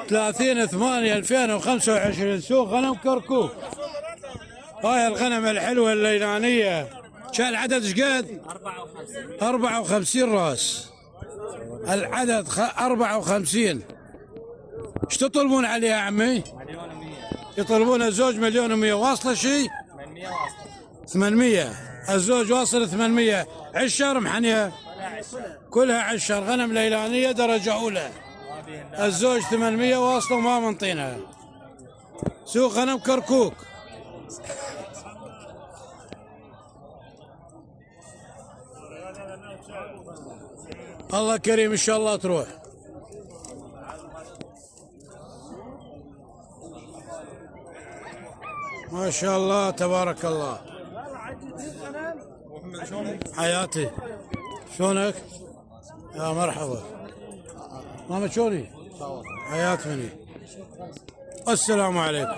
30/8/2025 سوق غنم كركوك. هاي الغنم الحلوة الليلانية. شو العدد ايش قد؟ 54 راس. العدد 54. ايش تطلبون عليها يا عمي؟ يطلبون الزوج 1,100,000. واصلة شيء؟ 800. الزوج واصل 800. عشر محنية؟ كلها عشر. غنم ليلانية درجة أولى. الزوج 800 واصلة وما منطينها. سوق غنم كركوك. الله كريم إن شاء الله تروح. ما شاء الله تبارك الله. حياتي شلونك؟ يا مرحبا ماما شلوني؟ حياة مني. السلام عليكم.